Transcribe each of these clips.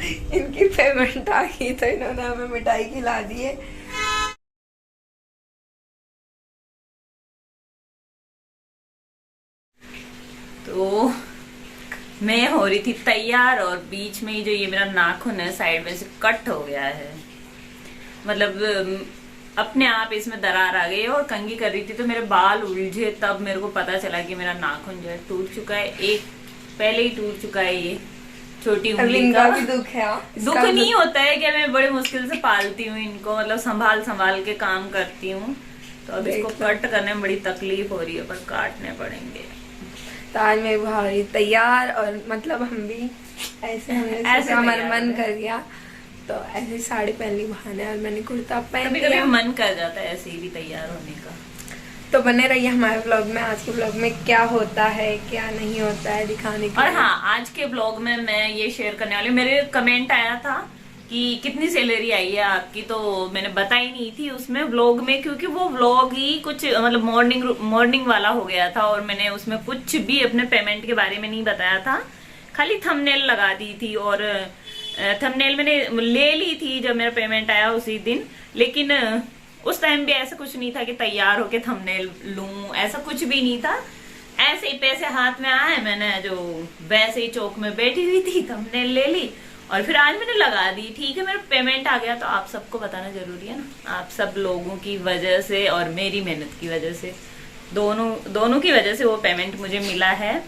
इनकी पेमेंट आ गई तो इन्होंने हमें मिठाई खिला दी है। तो मैं हो रही थी तैयार और बीच में ही जो ये मेरा नाखून है साइड में से कट हो गया है। मतलब अपने आप इसमें दरार आ गई और कंघी कर रही थी तो मेरे बाल उलझे, तब मेरे को पता चला कि मेरा नाखून जो है टूट चुका है। एक पहले ही टूट चुका है, ये छोटी उंगली का भी दुख है। दुख नहीं होता है कि मैं बड़े मुश्किल से पालती हूँ इनको, मतलब संभाल के काम करती हूँ, तो अब इसको कट करने में बड़ी तकलीफ हो रही है, पर काटने पड़ेंगे। तो आज मैं भारी तैयार और मतलब हम भी ऐसे हमारा मन कर गया तो ऐसे साड़ी पहन ली बहाने और मैंने कुर्ता पहन कभी लिया। कभी मन कर जाता है ऐसे ही भी तैयार होने का। तो बने रहिए हमारे ब्लॉग में। आज के ब्लॉग में क्या होता है क्या नहीं होता है दिखाने के और लिए। हाँ, आज के ब्लॉग में मैं ये शेयर करने वाली हूँ। मेरे कमेंट आया था कि कितनी सैलरी आई है आपकी, तो मैंने बताई नहीं थी उसमें व्लॉग में, क्योंकि वो व्लॉग ही कुछ मतलब मॉर्निंग वाला हो गया था और मैंने उसमें कुछ भी अपने पेमेंट के बारे में नहीं बताया था। खाली थंबनेल लगा दी थी और थंबनेल मैंने ले ली थी जब मेरा पेमेंट आया उसी दिन, लेकिन उस टाइम भी ऐसा कुछ नहीं था कि तैयार होके थंबनेल लूं, ऐसा कुछ भी नहीं था। ऐसे ही पैसे हाथ में आए, मैंने जो वैसे ही चौक में बैठी हुई थी थंबनेल ले ली और फिर आज मैंने लगा दी। ठीक है, मेरा पेमेंट आ गया तो आप सबको बताना जरूरी है ना। आप सब लोगों की वजह से और मेरी मेहनत की वजह से, दोनों की वजह से वो पेमेंट मुझे मिला है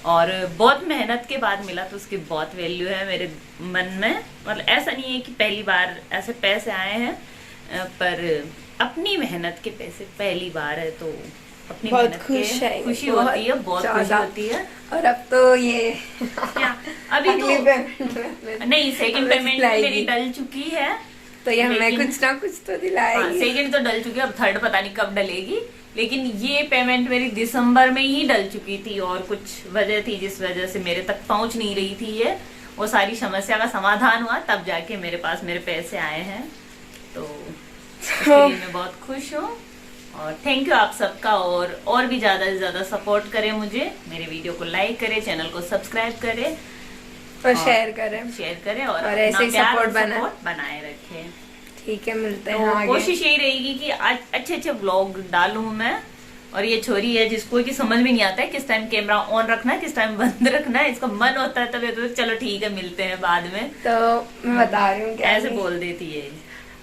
और बहुत मेहनत के बाद मिला, तो उसकी बहुत वैल्यू है मेरे मन में। मतलब ऐसा नहीं है कि पहली बार ऐसे पैसे आए हैं, पर अपनी मेहनत के पैसे पहली बार है, तो अपनी बहुत मेहनत के खुशी होती है, बहुत खुशी होती है। और अब तो ये क्या अभी अगली तो पेमेंट नहीं, सेकंड पेमेंट मेरी डल चुकी है, तो ये हमें कुछ ना कुछ तो दिलाएगी। सेकंड तो डल चुकी है, अब थर्ड पता नहीं कब डलेगी, लेकिन ये पेमेंट मेरी दिसंबर में ही डल चुकी थी और कुछ वजह थी जिस वजह से मेरे तक पहुंच नहीं रही थी ये। वो सारी समस्या का समाधान हुआ तब जाके मेरे पास मेरे पैसे आए हैं, तो उसके लिए मैं बहुत खुश हूँ। और थैंक यू आप सबका, और भी ज्यादा से ज्यादा सपोर्ट करें मुझे, मेरे वीडियो को लाइक करें, चैनल को सब्सक्राइब करें और शेयर करें और ऐसे ही सपोर्ट बनाए रखें। ठीक है, मिलते हैं तो आगे। कोशिश यही रहेगी कि आज अच्छे व्लॉग डालूं मैं। और ये छोरी है जिसको कि समझ में नहीं आता है किस टाइम कैमरा ऑन रखना है, किस टाइम बंद रखना है। इसका मन होता है तब तो चलो ठीक है मिलते हैं बाद में, तो मैं बता रही हूँ ऐसे बोल देती है।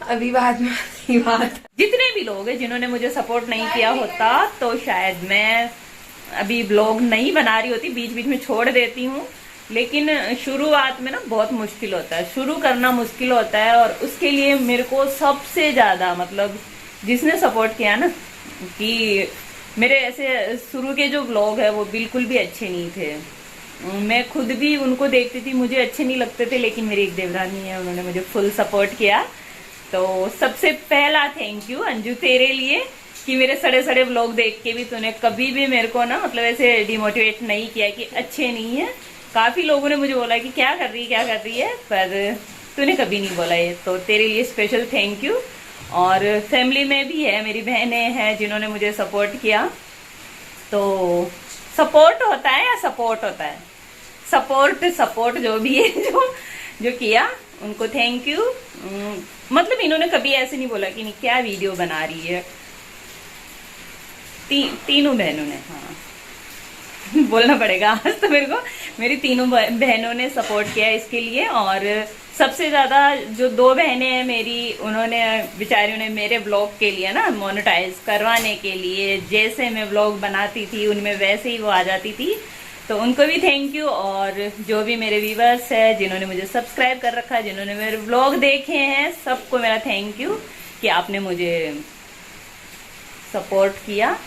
अभी बाद में बात। जितने भी लोग हैं जिन्होंने मुझे सपोर्ट नहीं किया होता तो शायद मैं अभी ब्लॉग नहीं बना रही होती, बीच बीच में छोड़ देती हूँ। लेकिन शुरुआत में ना बहुत मुश्किल होता है, शुरू करना मुश्किल होता है, और उसके लिए मेरे को सबसे ज्यादा मतलब जिसने सपोर्ट किया ना, कि मेरे ऐसे शुरू के जो व्लॉग है वो बिल्कुल भी अच्छे नहीं थे। मैं खुद भी उनको देखती थी, मुझे अच्छे नहीं लगते थे, लेकिन मेरी एक देवरानी है, उन्होंने मुझे फुल सपोर्ट किया। तो सबसे पहला थैंक यू अंजू तेरे लिए, कि मेरे सड़े व्लॉग देख के भी तूने कभी भी मेरे को ना मतलब ऐसे डिमोटिवेट नहीं किया कि अच्छे नहीं है। काफी लोगों ने मुझे बोला कि क्या कर रही है, पर तूने कभी नहीं बोला ये, तो तेरे लिए स्पेशल थैंक यू। और फैमिली में भी है, मेरी बहनें हैं जिन्होंने मुझे सपोर्ट किया। तो सपोर्ट होता है या सपोर्ट होता है, सपोर्ट जो भी है जो किया उनको थैंक यू। मतलब इन्होंने कभी ऐसे नहीं बोला कि नहीं क्या वीडियो बना रही है। तीनों बहनों ने, हाँ बोलना पड़ेगा आज तो मेरे को, मेरी तीनों बहनों ने सपोर्ट किया इसके लिए। और सबसे ज्यादा जो दो बहनें हैं मेरी, उन्होंने बेचारियों ने मेरे ब्लॉग के लिए ना मोनेटाइज करवाने के लिए, जैसे मैं ब्लॉग बनाती थी उनमें वैसे ही वो आ जाती थी, तो उनको भी थैंक यू। और जो भी मेरे व्यूवर्स है जिन्होंने मुझे सब्सक्राइब कर रखा है, जिन्होंने मेरे ब्लॉग देखे हैं, सबको मेरा थैंक यू कि आपने मुझे सपोर्ट किया।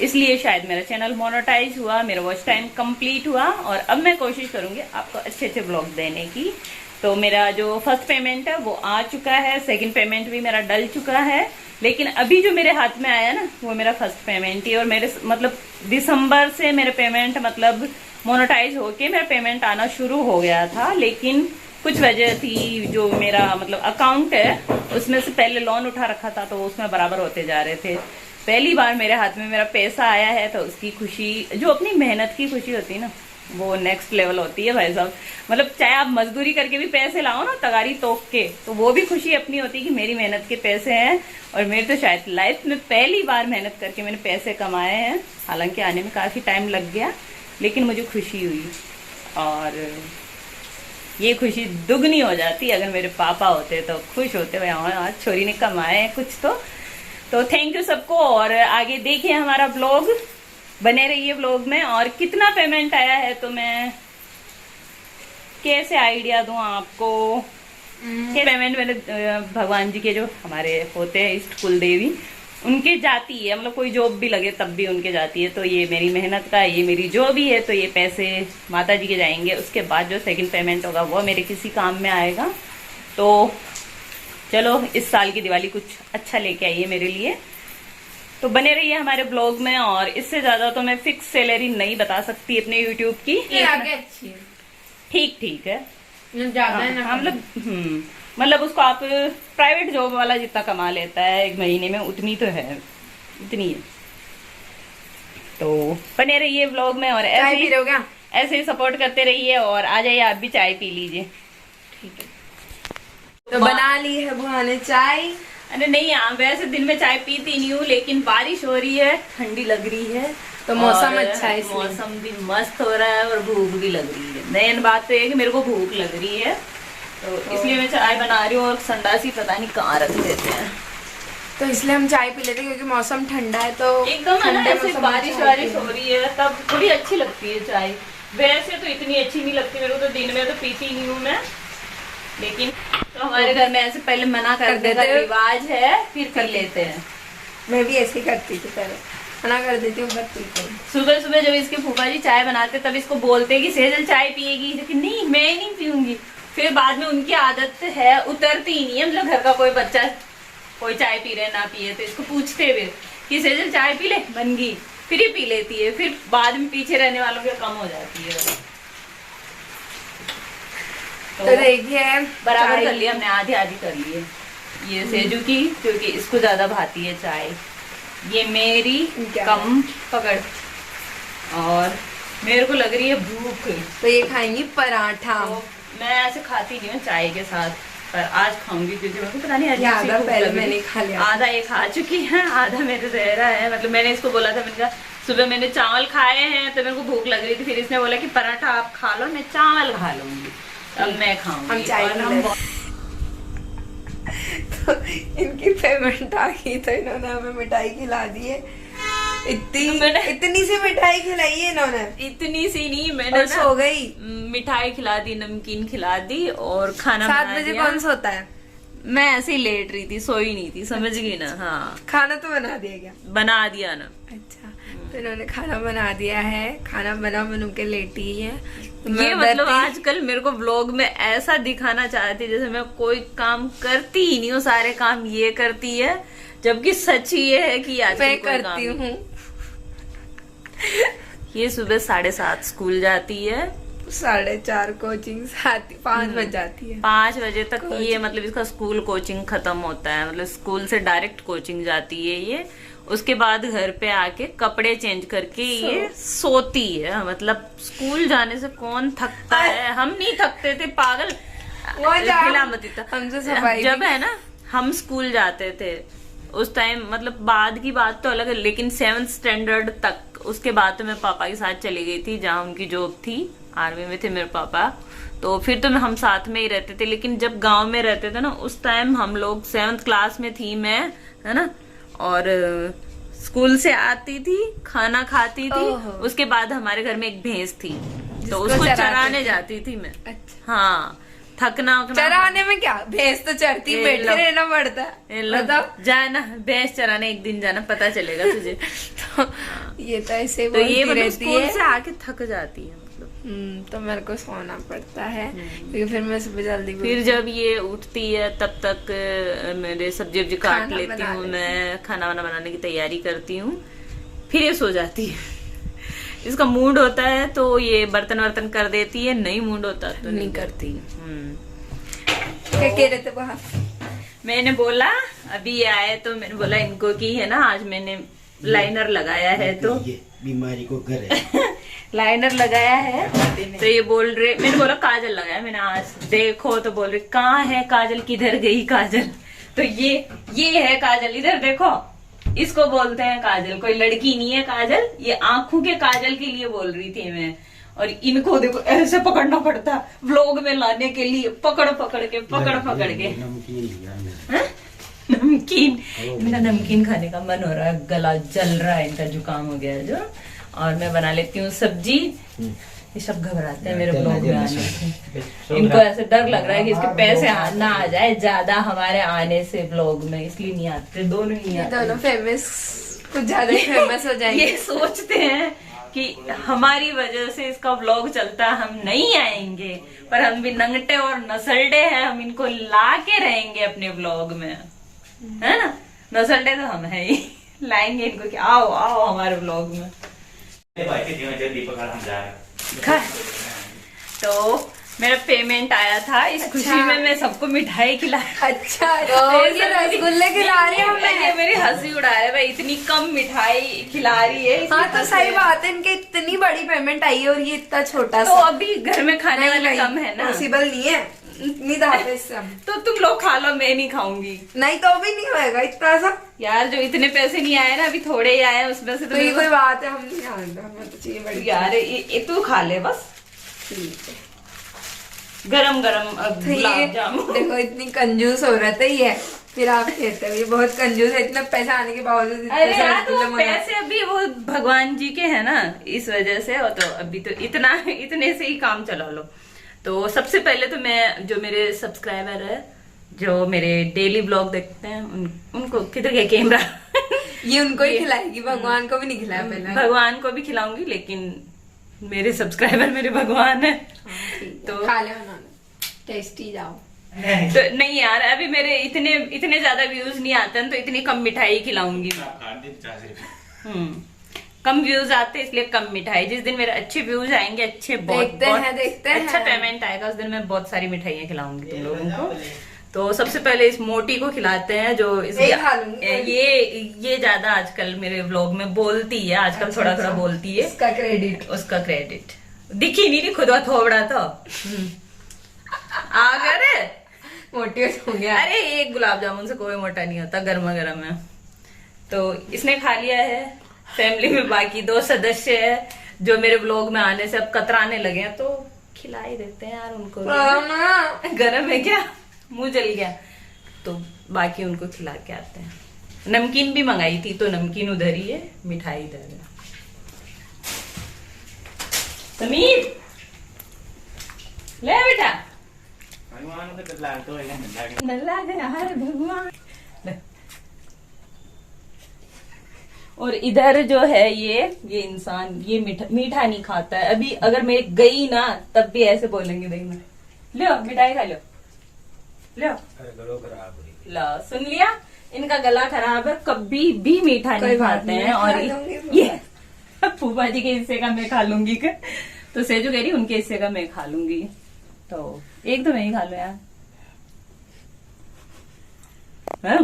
इसलिए शायद मेरा चैनल मोनेटाइज हुआ, मेरा वॉच टाइम कंप्लीट हुआ, और अब मैं कोशिश करूंगी आपको अच्छे ब्लॉग देने की। तो मेरा जो फर्स्ट पेमेंट है वो आ चुका है, सेकंड पेमेंट भी मेरा डल चुका है, लेकिन अभी जो मेरे हाथ में आया ना वो मेरा फर्स्ट पेमेंट ही। और मेरे मतलब दिसंबर से मेरे पेमेंट मतलब मोनेटाइज होके मेरा पेमेंट आना शुरू हो गया था, लेकिन कुछ वजह थी, जो मेरा मतलब अकाउंट है उसमें से पहले लोन उठा रखा था तो उसमें बराबर होते जा रहे थे। पहली बार मेरे हाथ में मेरा पैसा आया है तो उसकी खुशी, जो अपनी मेहनत की खुशी होती है ना, वो नेक्स्ट लेवल होती है भाई साहब। मतलब चाहे आप मजदूरी करके भी पैसे लाओ ना, तगारी तोक के, तो वो भी खुशी अपनी होती है कि मेरी मेहनत के पैसे हैं। और मेरे तो शायद लाइफ में पहली बार मेहनत करके मैंने पैसे कमाए हैं। हालांकि आने में काफी टाइम लग गया, लेकिन मुझे खुशी हुई। और ये खुशी दुगनी हो जाती अगर मेरे पापा होते तो खुश होते, भाई आज छोरी ने कमाए हैं कुछ तो थैंक यू सबको। और आगे देखिए हमारा ब्लॉग, बने रहिए ब्लॉग में। और कितना पेमेंट आया है तो मैं कैसे आइडिया दूं आपको। पेमेंट मैंने भगवान जी के जो हमारे होते हैं इष्ट कुल देवी, उनके जाती है। मतलब कोई जॉब भी लगे तब भी उनके जाती है। तो ये मेरी मेहनत का, ये मेरी जो भी है, तो ये पैसे माता जी के जाएंगे। उसके बाद जो सेकंड पेमेंट होगा वो मेरे किसी काम में आएगा। तो चलो इस साल की दिवाली कुछ अच्छा लेके आइए मेरे लिए। तो बने रहिए हमारे ब्लॉग में। और इससे ज्यादा तो मैं फिक्स सैलरी नहीं बता सकती अपने यूट्यूब की। ठीक ठीक है, मतलब उसको आप प्राइवेट जॉब वाला जितना कमा लेता है एक महीने में, उतनी तो है, इतनी है। तो बने रहिए व्लॉग में और ऐसे ही सपोर्ट करते रहिए। और आ जाइए आप भी चाय पी लीजिए। ठीक है, तो बना ली है बुआ ने चाय। अरे नहीं, वैसे दिन में चाय पीती नहीं हूँ, लेकिन बारिश हो रही है, ठंडी लग रही है, तो मौसम अच्छा है, मौसम भी मस्त हो रहा है और भूख भी लग रही है। मेन बात तो ये कि मेरे को भूख लग रही है, तो इसलिए मैं चाय बना रही हूँ। और संडासी पता नहीं कहाँ रख देते हैं, तो इसलिए हम चाय पी लेते हैं क्योंकि मौसम ठंडा है। तो एकदम ऐसे बारिश वारिश हो रही है तब थोड़ी अच्छी लगती है चाय। वैसे तो इतनी अच्छी नहीं लगती मेरे को, तो दिन में तो पीती नहीं हूँ मैं। लेकिन तो हमारे घर में ऐसे पहले मना कर देते हैं, रिवाज है, फिर कर लेते हैं। मैं भी ऐसे ही करती थी, पहले मना कर देती हूँ। सुबह सुबह जब इसके फूफा जी चाय बनाते तब इसको बोलते कि सेजल चाय पिएगी, लेकिन नहीं मैं नहीं पीऊंगी। फिर बाद में उनकी आदत है, उतरती ही नहीं है। मतलब घर का कोई बच्चा कोई चाय पी रहे ना पिए तो इसको पूछते हुए कि सेजल चाय पी ले, बन गई, फिर ही पी लेती है। फिर बाद में पीछे रहने वालों की कम हो जाती है। तो देखिए बराबर कर लिया हमने, आधी आधी कर लिए ये सेजू की, क्योंकि इसको ज्यादा भाती है चाय, ये मेरी कम पकड़। और मेरे को लग रही है भूख, तो ये खाएंगी पराठा। तो मैं ऐसे खाती नहीं हूँ चाय के साथ, पर आज खाऊंगी क्योंकि मेरे को पता नहीं आधा पहले मैंने खा लिया, आधा ये खा चुकी है, आधा मेरे रह रहा है। मतलब मैंने इसको बोला था, मैंने कहा सुबह मैंने चावल खाए हैं तो मेरे को भूख लग रही थी। फिर इसने बोला कि पराठा आप खा लो, मैं चावल खा लूंगी, अब मैं खाऊंगी। हम चाय तो इनकी पेमेंट आ गई तो इन्होंने हमें मिठाई खिला दी है। इतनी सी मिठाई खिलाई है इन्होंने, इतनी सी नहीं, मैंने सो गई, मिठाई खिला दी, नमकीन खिला दी और खाना 7 बजे कौन सोता है। मैं ऐसे ही लेट रही थी, सोई नहीं थी, समझ गई ना। हाँ, खाना तो बना दिया क्या? बना दिया ना। अच्छा, तो इन्होंने खाना बना दिया है, खाना बनू के लेटी है। ये मतलब आजकल मेरे को व्लॉग में ऐसा दिखाना चाहती है जैसे मैं कोई काम करती ही नहीं हूँ, सारे काम ये करती है, जबकि सच ये है कि आज मैं करती हूँ। ये सुबह 7:30 स्कूल जाती है, 4:30 कोचिंग, 5 बज जाती है, 5 बजे तक ये मतलब इसका स्कूल कोचिंग खत्म होता है। मतलब स्कूल से डायरेक्ट कोचिंग जाती है ये। उसके बाद घर पे आके कपड़े चेंज करके ये सोती है। मतलब स्कूल जाने से कौन थकता है, हम नहीं थकते थे पागल। हमसे सफाई जब है ना हम स्कूल जाते थे उस टाइम, मतलब बाद की बात तो अलग है, लेकिन 7th स्टैंडर्ड तक। उसके बाद तो मैं पापा के साथ चली गई थी जहाँ उनकी जॉब थी, आर्मी में थे मेरे पापा, तो फिर तो हम साथ में ही रहते थे। लेकिन जब गांव में रहते थे ना, उस टाइम हम लोग 7th क्लास में थी मैं, है ना, और स्कूल से आती थी, खाना खाती थी, उसके बाद हमारे घर में एक भैंस थी तो उसको चराने जाती थी मैं। अच्छा। हाँ, थकना चराने में क्या, भैंस तो चरती, बैठे रहना पड़ता है। जाना भैंस चराने एक दिन जाना, पता चलेगा तुझे। तो ये तो ऐसे तो ये मतलब स्कूल से आके थक जाती है, तो मेरे को सोना पड़ता है क्योंकि फिर मैं सुबह जल्दी, फिर जब ये उठती है तब तक मेरे सब्जी वब्जी काट लेती हूँ, मैं खाना वाना बनाने की तैयारी करती हूँ, फिर ये सो जाती है। इसका मूड होता है तो ये बर्तन वर्तन कर देती है, नहीं मूड होता तो नहीं करती। क्या कह रहे थे वहाँ? मैंने बोला अभी आए तो मैंने बोला इनको की है ना, आज मैंने लाइनर लगाया है तो बीमारी को घर है। लाइनर लगाया है। तो ये बोल रहे, मैंने बोला काजल लगाया, मैंने आज देखो तो बोल रहे कहाँ है काजल, किधर गई काजल। तो ये है काजल, इधर देखो, इसको बोलते हैं काजल, कोई लड़की नहीं है काजल, ये आंखों के काजल के लिए बोल रही थी मैं। और इनको देखो ऐसे पकड़ना पड़ता व्लॉग में लाने के लिए, पकड़ पकड़ के नमकीन। इनका नमकीन खाने का मन हो रहा है, गला जल रहा है, इनका जुकाम हो गया है जो। और मैं बना लेती हूँ सब्जी। ये सब घबराते हैं मेरे ब्लॉग में आने से, इनको ऐसे डर लग रहा है कि इसके पैसे ना आ जाए ज्यादा हमारे आने से ब्लॉग में, इसलिए नहीं आते, दोनों ही नहीं आते। दोनों फेमस, कुछ ज्यादा ही फेमस हो जाएंगे। ये सोचते हैं कि हमारी वजह से इसका व्लॉग चलता है, हम नहीं आएंगे, पर हम भी नंगटे और नसलडे हैं, हम इनको ला के रहेंगे अपने व्लॉग में, है ना। नसलडे तो हम है ही, लाएंगे इनको कि आओ आओ हमारे व्लॉग में। तो मेरा पेमेंट आया था, इस खुशी में मैं सबको मिठाई खिला। अच्छा, ये रसगुल्ले खिला रहे हैं हमें। ये मेरी हंसी उड़ा रहे भाई, इतनी कम मिठाई खिला रही है। हाँ तो सही बात है, इनके इतनी बड़ी पेमेंट आई है और ये इतना छोटा तो सा। अभी घर में खाने वाले कम है ना, पॉसिबल नहीं है इतनी दावत से। तो तुम लोग खा लो, मैं नहीं खाऊंगी। नहीं तो भी नहीं होएगा इतना सा यार, जो इतने पैसे नहीं आए ना, अभी थोड़े ही आए उसमें से। तो ये कोई बात है, हम नहीं खाएंगे, हमें तो चाहिए बड़ी। यार ये तू खा ले बस, ठीक है। गरम गरम तो ये देखो इतनी कंजूस हो रहा था ये, फिर आप कहते हो ये बहुत कंजूस है, इतना पैसा आने के बावजूद। अरे यार तो पैसे अभी वो भगवान जी के है ना, इस वजह से। और तो अभी तो इतने से ही काम चला लो। तो सबसे पहले तो मैं, जो मेरे सब्सक्राइबर है, जो मेरे डेली ब्लॉग देखते हैं, उनको किधर गया कैमरा ये उनको ही खिलाएगी, भगवान को भी नहीं खिलाया पहले। भगवान को भी खिलाऊंगी, लेकिन मेरे सब्सक्राइबर मेरे भगवान है। तो खा ले टेस्टी जाओ। तो नहीं यार, अभी मेरे इतने ज्यादा व्यूज नहीं आते हैं, तो इतनी कम मिठाई खिलाऊंगी। कम व्यूज आते इसलिए कम मिठाई। जिस दिन मेरे अच्छे व्यूज आएंगे, अच्छे देखते हैं अच्छा पेमेंट आएगा, उस दिन मैं बहुत सारी मिठाइयाँ खिलाऊंगी तुम लोगों को। तो सबसे पहले इस मोटी को खिलाते हैं, जो ये ज्यादा आजकल मेरे व्लॉग में बोलती है, आजकल थोड़ा थोड़ा बोलती है। उसका क्रेडिट दिखी नहीं, खुद थोड़ा तो अगर मोटी हो गया। अरे एक गुलाब जामुन से कोई मोटा नहीं होता, गर्मा गर्म है। तो इसने खा लिया है। फैमिली में बाकी 2 सदस्य है जो मेरे व्लॉग में आने से अब कतराने लगे हैं, तो खिला ही देते हैं यार उनको। गरम है क्या, मुंह जल गया, तो बाकी उनको खिला के आते हैं। नमकीन भी मंगाई थी, तो नमकीन उधर ही है, मिठाई इधर है। समीर ले बेटा, भगवान। और इधर जो है ये इंसान ये मीठा नहीं खाता है। अभी अगर मैं गई ना, तब भी ऐसे बोलेंगे, देखना लो मिठाई खा लो, लो लो। सुन लिया, इनका गला खराब है, कभी भी मीठा नहीं खाते हैं। और ये फूफा जी के हिस्से का मैं खा लूंगी, तो सेजू कह रही उनके हिस्से का मैं खा लूंगी। तो एक तो मैं ही खा लो यार,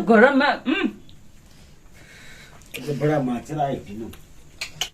गरम है। बड़ा माचरा है।